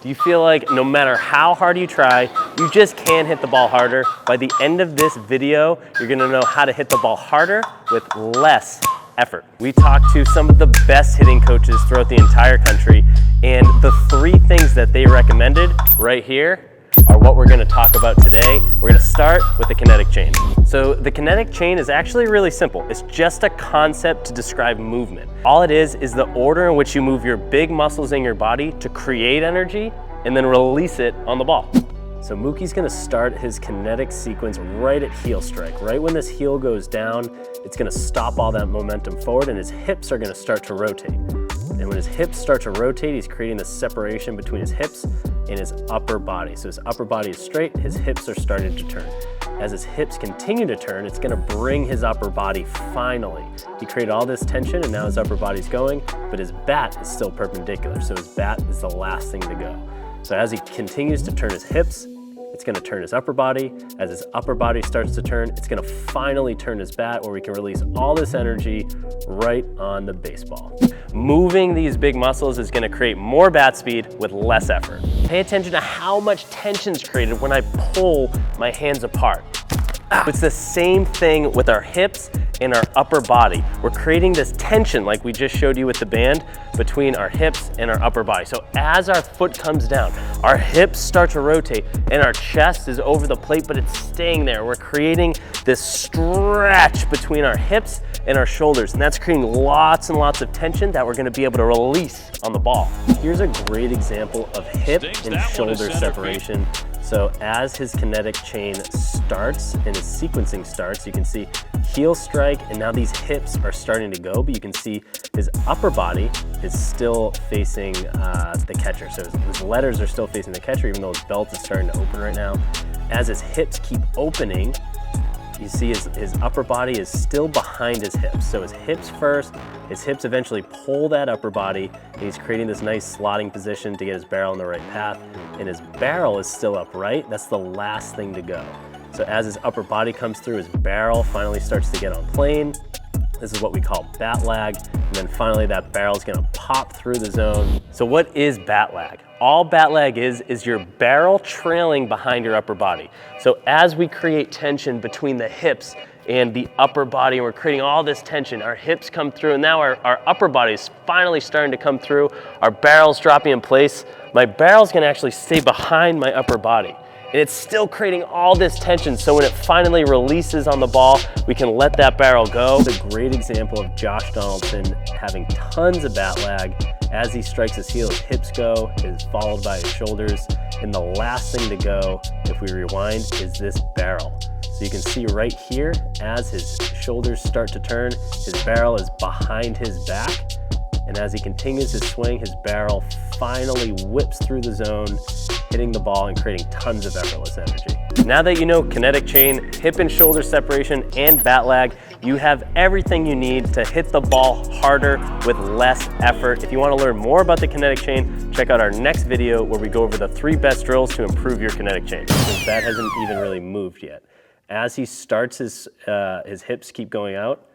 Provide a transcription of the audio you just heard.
Do you feel like no matter how hard you try, you just can't hit the ball harder? By the end of this video, you're gonna know how to hit the ball harder with less effort. We talked to some of the best hitting coaches throughout the entire country, and the 3 things that they recommended right here are what we're gonna talk about today. We're gonna start with the kinetic chain. So the kinetic chain is actually really simple. It's just a concept to describe movement. All it is the order in which you move your big muscles in your body to create energy and then release it on the ball. So Mookie's gonna start his kinetic sequence right at heel strike. Right when this heel goes down, it's gonna stop all that momentum forward and his hips are gonna start to rotate. And when his hips start to rotate, he's creating this separation between his hips and his upper body. So his upper body is straight, his hips are starting to turn. As his hips continue to turn, it's gonna bring his upper body finally. He created all this tension and now his upper body's going, but his bat is still perpendicular. So his bat is the last thing to go. So as he continues to turn his hips, it's gonna turn his upper body. As his upper body starts to turn, it's gonna finally turn his bat where we can release all this energy right on the baseball. Moving these big muscles is gonna create more bat speed with less effort. Pay attention to how much tension is created when I pull my hands apart. It's the same thing with our hips and our upper body. We're creating this tension like we just showed you with the band between our hips and our upper body. So as our foot comes down, our hips start to rotate and our chest is over the plate, but it's staying there. We're creating this stretch between our hips and our shoulders, and that's creating lots and lots of tension that we're gonna be able to release on the ball. Here's a great example of hip and shoulder separation. So as his kinetic chain starts and his sequencing starts, you can see heel strike, and now these hips are starting to go, but you can see his upper body is still facing the catcher. So his letters are still facing the catcher, even though his belt is starting to open right now. As his hips keep opening, you see his upper body is still behind his hips. So his hips first, his hips eventually pull that upper body, and he's creating this nice slotting position to get his barrel in the right path, and his barrel is still upright. That's the last thing to go. So as his upper body comes through, his barrel finally starts to get on plane. This is what we call bat lag, and then finally that barrel is gonna pop through the zone. So what is bat lag? All bat lag is your barrel trailing behind your upper body. So as we create tension between the hips and the upper body, and we're creating all this tension, our hips come through, and now our upper body is finally starting to come through, our barrel's dropping in place. My barrel's gonna actually stay behind my upper body. And it's still creating all this tension, so when it finally releases on the ball, we can let that barrel go. It's a great example of Josh Donaldson having tons of bat lag. As he strikes his heel, his hips go, is followed by his shoulders, and the last thing to go, if we rewind, is this barrel. So you can see right here, as his shoulders start to turn, his barrel is behind his back, and as he continues his swing, his barrel finally whips through the zone, hitting the ball and creating tons of effortless energy. Now that you know kinetic chain, hip and shoulder separation, and bat lag, you have everything you need to hit the ball harder with less effort. If you want to learn more about the kinetic chain, check out our next video where we go over the 3 best drills to improve your kinetic chain. His bat hasn't even really moved yet. As he starts his hips keep going out,